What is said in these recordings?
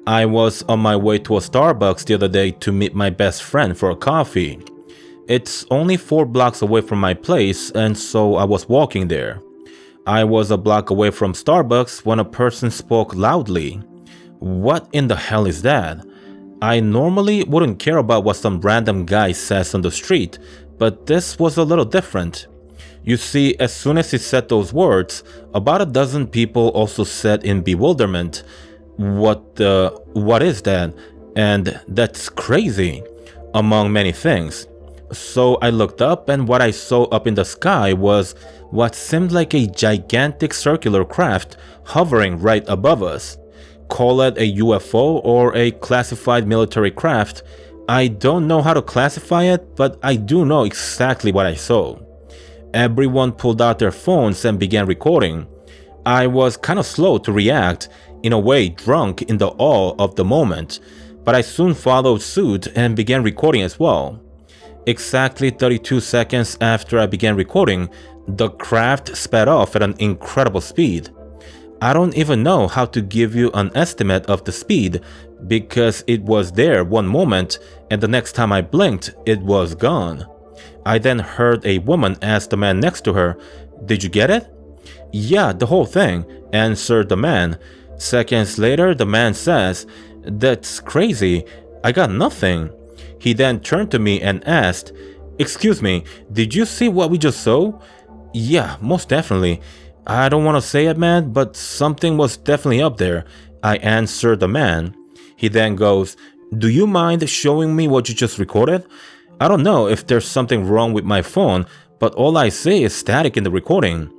I was on my way to a Starbucks the other day to meet my best friend for a coffee. It's only 4 blocks away from my place, and so I was walking there. I was a block away from Starbucks when a person spoke loudly. What in the hell is that? I normally wouldn't care about what some random guy says on the street, but this was a little different. You see, as soon as he said those words, about a dozen people also said in bewilderment, what is that? And that's crazy, among many things. So I looked up, and what I saw up in the sky was what seemed like a gigantic circular craft hovering right above us. Call it a UFO or a classified military craft. I don't know how to classify it, but I do know exactly what I saw. Everyone pulled out their phones and began recording. I was kind of slow to react, in a way drunk in the awe of the moment, but I soon followed suit and began recording as well. Exactly 32 seconds after I began recording, the craft sped off at an incredible speed. I don't even know how to give you an estimate of the speed, because it was there one moment and the next time I blinked, it was gone. I then heard a woman ask the man next to her, "Did you get it?" "Yeah, the whole thing," answered the man. Seconds later, the man says, "That's crazy, I got nothing." He then turned to me and asked, "Excuse me, did you see what we just saw?" "Yeah, most definitely. I don't want to say it, man, but something was definitely up there," I answered the man. He then goes, "Do you mind showing me what you just recorded? I don't know if there's something wrong with my phone, but all I see is static in the recording."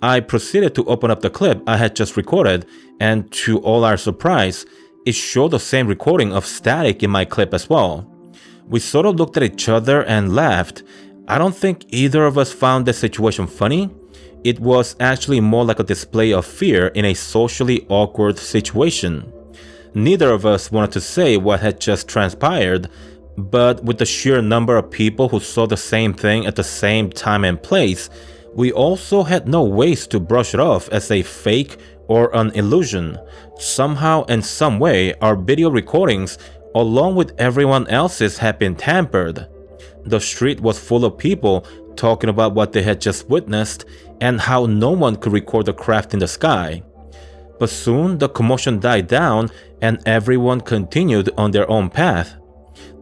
I proceeded to open up the clip I had just recorded, and to all our surprise, it showed the same recording of static in my clip as well. We sort of looked at each other and laughed. I don't think either of us found the situation funny. It was actually more like a display of fear in a socially awkward situation. Neither of us wanted to say what had just transpired, but with the sheer number of people who saw the same thing at the same time and place, we also had no ways to brush it off as a fake or an illusion. Somehow and some way, our video recordings, along with everyone else's, had been tampered. The street was full of people talking about what they had just witnessed and how no one could record the craft in the sky. But soon the commotion died down and everyone continued on their own path.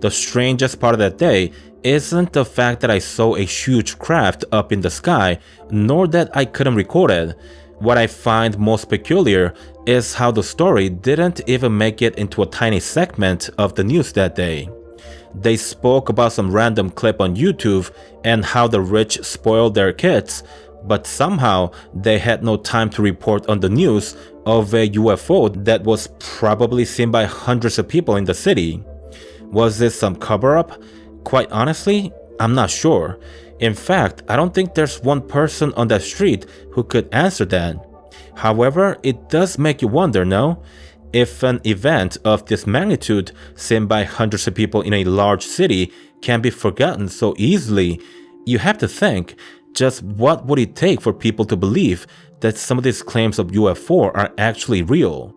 The strangest part of that day isn't the fact that I saw a huge craft up in the sky, nor that I couldn't record it. What I find most peculiar is how the story didn't even make it into a tiny segment of the news that day. They spoke about some random clip on YouTube and how the rich spoiled their kids, but somehow they had no time to report on the news of a UFO that was probably seen by hundreds of people in the city. Was this some cover-up? Quite honestly, I'm not sure. In fact, I don't think there's one person on that street who could answer that. However, it does make you wonder, no? If an event of this magnitude seen by hundreds of people in a large city can be forgotten so easily, you have to think, just what would it take for people to believe that some of these claims of UFO are actually real?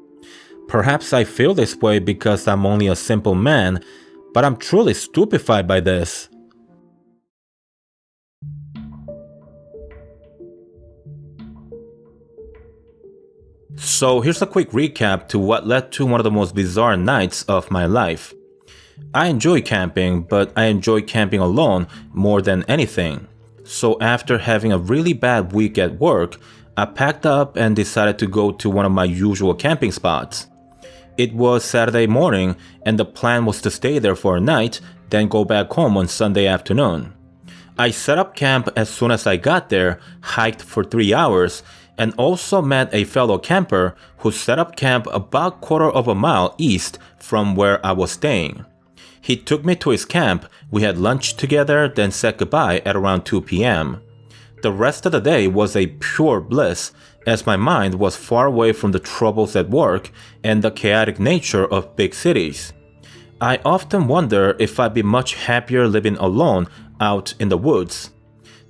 Perhaps I feel this way because I'm only a simple man, but I'm truly stupefied by this. So here's a quick recap to what led to one of the most bizarre nights of my life. I enjoy camping, but I enjoy camping alone more than anything. So after having a really bad week at work, I packed up and decided to go to one of my usual camping spots. It was Saturday morning and the plan was to stay there for a night, then go back home on Sunday afternoon. I set up camp as soon as I got there, hiked for 3 hours, and also met a fellow camper who set up camp about quarter of a mile east from where I was staying. He took me to his camp, we had lunch together, then said goodbye at around 2 p.m. The rest of the day was a pure bliss, as my mind was far away from the troubles at work and the chaotic nature of big cities. I often wonder if I'd be much happier living alone out in the woods.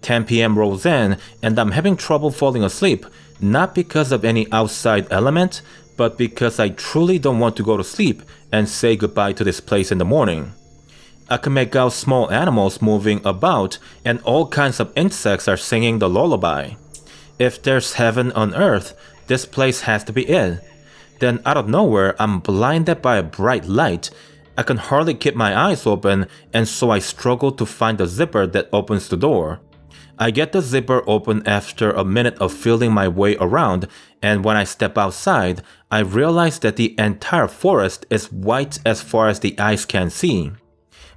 10 p.m. rolls in and I'm having trouble falling asleep, not because of any outside element, but because I truly don't want to go to sleep and say goodbye to this place in the morning. I can make out small animals moving about and all kinds of insects are singing the lullaby. If there's heaven on earth, this place has to be it. Then out of nowhere, I'm blinded by a bright light. I can hardly keep my eyes open, and so I struggle to find the zipper that opens the door. I get the zipper open after a minute of feeling my way around, and when I step outside, I realize that the entire forest is white as far as the eyes can see.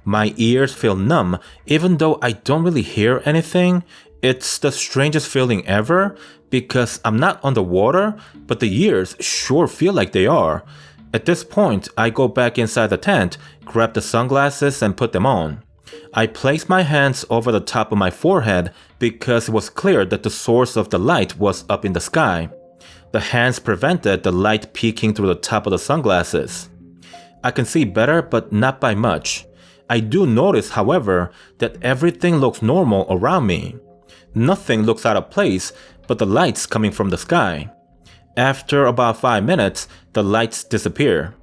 My ears feel numb, even though I don't really hear anything. It's the strangest feeling ever, because I'm not on the water, but the ears sure feel like they are. At this point, I go back inside the tent, grab the sunglasses and put them on. I place my hands over the top of my forehead because it was clear that the source of the light was up in the sky. The hands prevented the light peeking through the top of the sunglasses. I can see better, but not by much. I do notice, however, that everything looks normal around me. Nothing looks out of place but the lights coming from the sky. After about 5 minutes, the lights disappear.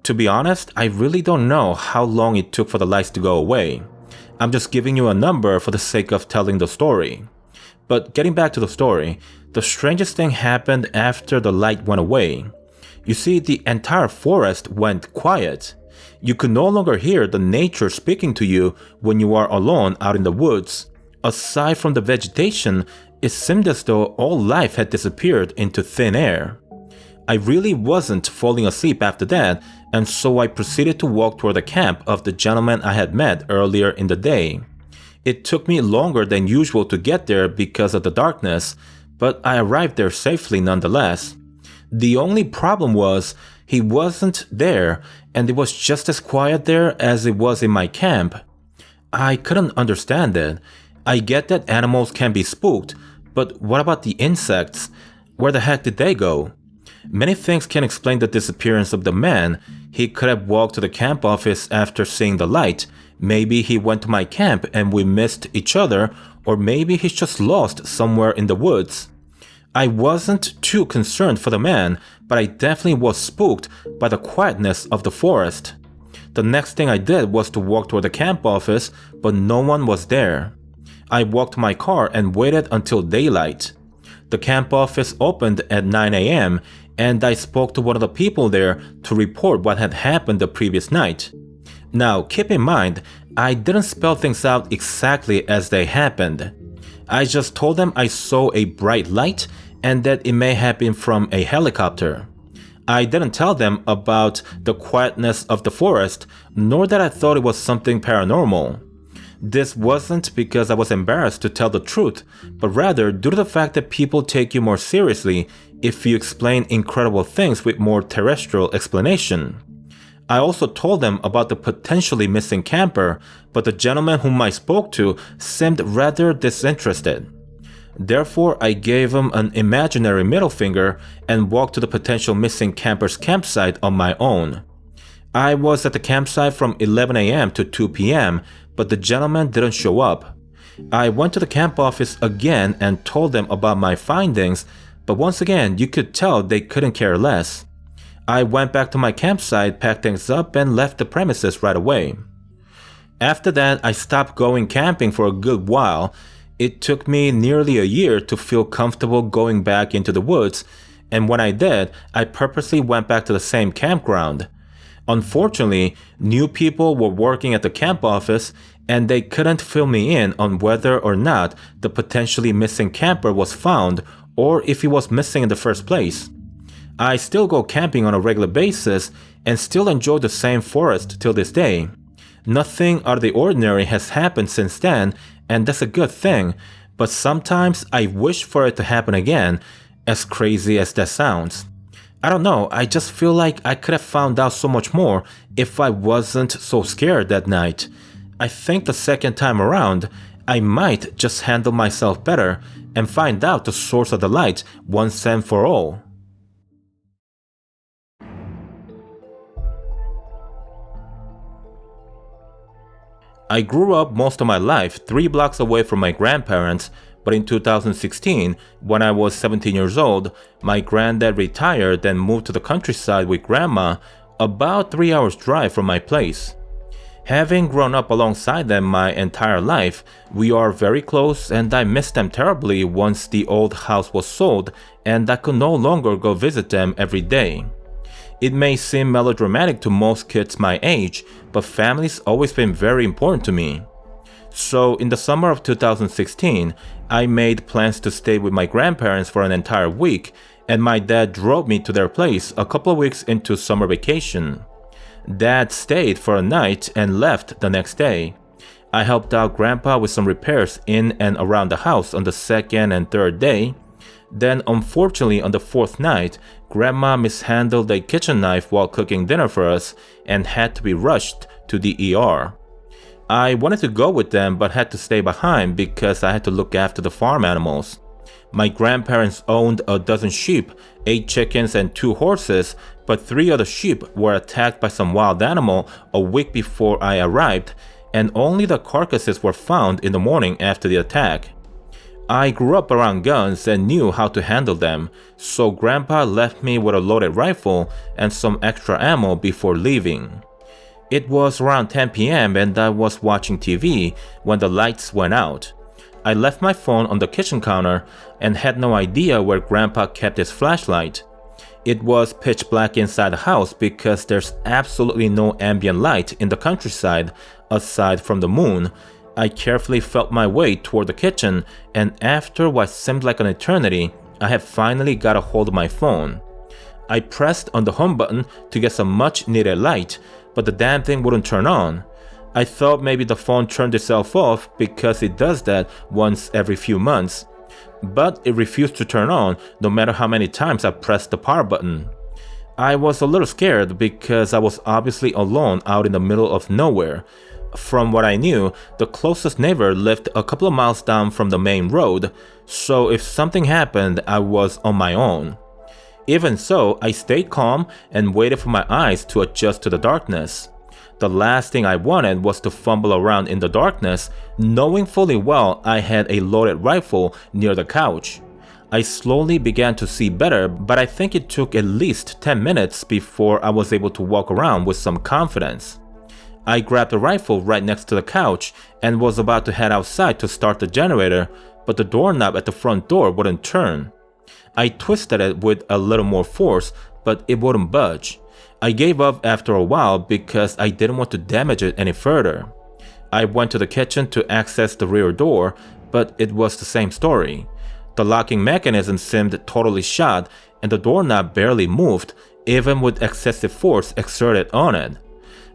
To be honest, I really don't know how long it took for the lights to go away. I'm just giving you a number for the sake of telling the story. But getting back to the story, the strangest thing happened after the light went away. You see, the entire forest went quiet. You could no longer hear the nature speaking to you when you are alone out in the woods. Aside from the vegetation, it seemed as though all life had disappeared into thin air. I really wasn't falling asleep after that, and so I proceeded to walk toward the camp of the gentleman I had met earlier in the day. It took me longer than usual to get there because of the darkness, but I arrived there safely nonetheless. The only problem was he wasn't there, and it was just as quiet there as it was in my camp. I couldn't understand it. I get that animals can be spooked, but what about the insects? Where the heck did they go? Many things can explain the disappearance of the man. He could have walked to the camp office after seeing the light. Maybe he went to my camp and we missed each other, or maybe he's just lost somewhere in the woods. I wasn't too concerned for the man, but I definitely was spooked by the quietness of the forest. The next thing I did was to walk toward the camp office, but no one was there. I walked to my car and waited until daylight. The camp office opened at 9 a.m. and I spoke to one of the people there to report what had happened the previous night. Now, keep in mind, I didn't spell things out exactly as they happened. I just told them I saw a bright light and that it may have been from a helicopter. I didn't tell them about the quietness of the forest, nor that I thought it was something paranormal. This wasn't because I was embarrassed to tell the truth, but rather due to the fact that people take you more seriously if you explain incredible things with more terrestrial explanation. I also told them about the potentially missing camper, but the gentleman whom I spoke to seemed rather disinterested. Therefore, I gave him an imaginary middle finger and walked to the potential missing camper's campsite on my own. I was at the campsite from 11 a.m. to 2 p.m., but the gentleman didn't show up. I went to the camp office again and told them about my findings, but once again, you could tell they couldn't care less. I went back to my campsite, packed things up, and left the premises right away. After that, I stopped going camping for a good while. It took me nearly a year to feel comfortable going back into the woods, and when I did, I purposely went back to the same campground. Unfortunately, new people were working at the camp office and they couldn't fill me in on whether or not the potentially missing camper was found or if he was missing in the first place. I still go camping on a regular basis and still enjoy the same forest till this day. Nothing out of the ordinary has happened since then, and that's a good thing, but sometimes I wish for it to happen again, as crazy as that sounds. I don't know, I just feel like I could have found out so much more if I wasn't so scared that night. I think the second time around, I might just handle myself better and find out the source of the light once and for all. I grew up most of my life 3 blocks away from my grandparents, but in 2016, when I was 17 years old, my granddad retired and moved to the countryside with grandma, about 3 hours drive from my place. Having grown up alongside them my entire life, we are very close and I miss them terribly once the old house was sold and I could no longer go visit them every day. It may seem melodramatic to most kids my age, but family's always been very important to me. So in the summer of 2016, I made plans to stay with my grandparents for an entire week, and my dad drove me to their place a couple of weeks into summer vacation. Dad stayed for a night and left the next day. I helped out Grandpa with some repairs in and around the house on the second and third day. Then, unfortunately, on the fourth night, Grandma mishandled a kitchen knife while cooking dinner for us and had to be rushed to the ER. I wanted to go with them but had to stay behind because I had to look after the farm animals. My grandparents owned a dozen sheep, 8 chickens and 2 horses, but 3 of the sheep were attacked by some wild animal a week before I arrived, and only the carcasses were found in the morning after the attack. I grew up around guns and knew how to handle them, so Grandpa left me with a loaded rifle and some extra ammo before leaving. It was around 10 p.m. and I was watching TV when the lights went out. I left my phone on the kitchen counter and had no idea where Grandpa kept his flashlight. It was pitch black inside the house because there's absolutely no ambient light in the countryside aside from the moon. I carefully felt my way toward the kitchen, and after what seemed like an eternity, I had finally got a hold of my phone. I pressed on the home button to get some much needed light, but the damn thing wouldn't turn on. I thought maybe the phone turned itself off because it does that once every few months. But it refused to turn on no matter how many times I pressed the power button. I was a little scared because I was obviously alone out in the middle of nowhere. From what I knew, the closest neighbor lived a couple of miles down from the main road, so if something happened, I was on my own. Even so, I stayed calm and waited for my eyes to adjust to the darkness. The last thing I wanted was to fumble around in the darkness, knowing fully well I had a loaded rifle near the couch. I slowly began to see better, but I think it took at least 10 minutes before I was able to walk around with some confidence. I grabbed the rifle right next to the couch and was about to head outside to start the generator, but the doorknob at the front door wouldn't turn. I twisted it with a little more force, but it wouldn't budge. I gave up after a while because I didn't want to damage it any further. I went to the kitchen to access the rear door, but it was the same story. The locking mechanism seemed totally shot and the doorknob barely moved, even with excessive force exerted on it.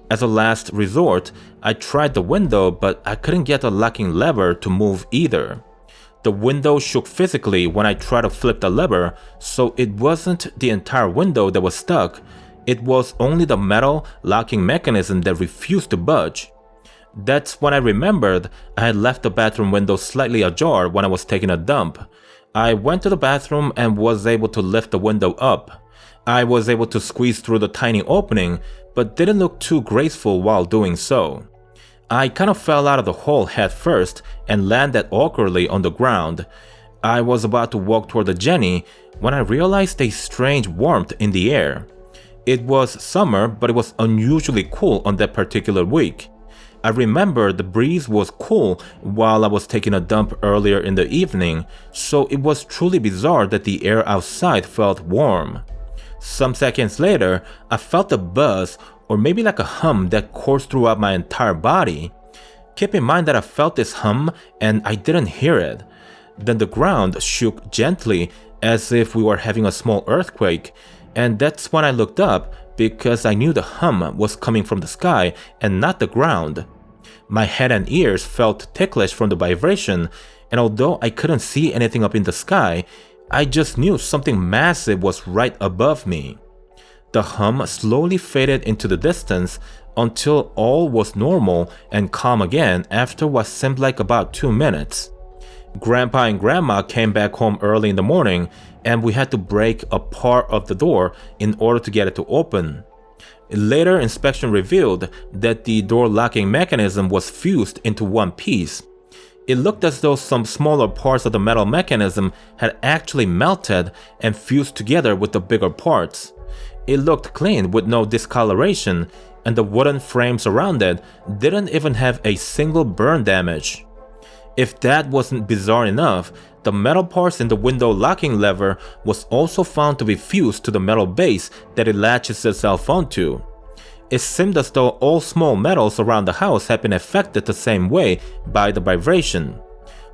As a last resort, I tried the window, but I couldn't get the locking lever to move either. The window shook physically when I tried to flip the lever, so it wasn't the entire window that was stuck. It was only the metal locking mechanism that refused to budge. That's when I remembered I had left the bathroom window slightly ajar when I was taking a dump. I went to the bathroom and was able to lift the window up. I was able to squeeze through the tiny opening, but didn't look too graceful while doing so. I kind of fell out of the hole head first and landed awkwardly on the ground. I was about to walk toward the Jenny when I realized a strange warmth in the air. It was summer, but it was unusually cool on that particular week. I remember the breeze was cool while I was taking a dump earlier in the evening, so it was truly bizarre that the air outside felt warm. Some seconds later, I felt a buzz, or maybe like a hum that coursed throughout my entire body. Keep in mind that I felt this hum and I didn't hear it. Then the ground shook gently as if we were having a small earthquake, and that's when I looked up because I knew the hum was coming from the sky and not the ground. My head and ears felt ticklish from the vibration, and although I couldn't see anything up in the sky, I just knew something massive was right above me. The hum slowly faded into the distance until all was normal and calm again after what seemed like about 2 minutes. Grandpa and Grandma came back home early in the morning, and we had to break a part of the door in order to get it to open. Later inspection revealed that the door locking mechanism was fused into one piece. It looked as though some smaller parts of the metal mechanism had actually melted and fused together with the bigger parts. It looked clean with no discoloration, and the wooden frames around it didn't even have a single burn damage. If that wasn't bizarre enough, the metal parts in the window locking lever was also found to be fused to the metal base that it latches itself onto. It seemed as though all small metals around the house had been affected the same way by the vibration.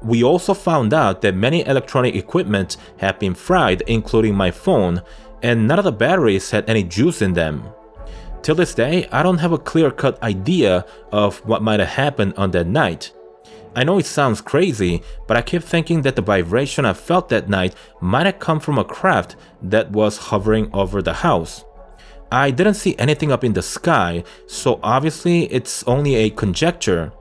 We also found out that many electronic equipment had been fried, including my phone, and none of the batteries had any juice in them. Till this day, I don't have a clear-cut idea of what might have happened on that night. I know it sounds crazy, but I keep thinking that the vibration I felt that night might have come from a craft that was hovering over the house. I didn't see anything up in the sky, so obviously it's only a conjecture.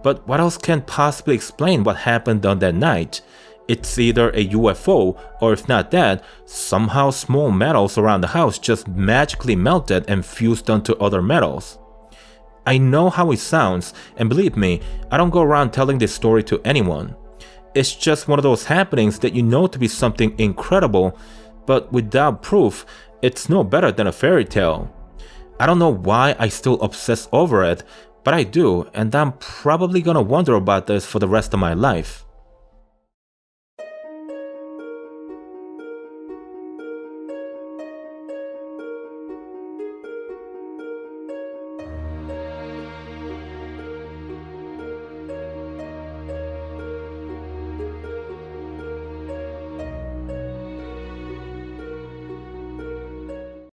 But what else can possibly explain what happened on that night? It's either a UFO, or if not that, somehow small metals around the house just magically melted and fused onto other metals. I know how it sounds, and believe me, I don't go around telling this story to anyone. It's just one of those happenings that you know to be something incredible, but without proof, it's no better than a fairy tale. I don't know why I still obsess over it, but I do, and I'm probably gonna wonder about this for the rest of my life.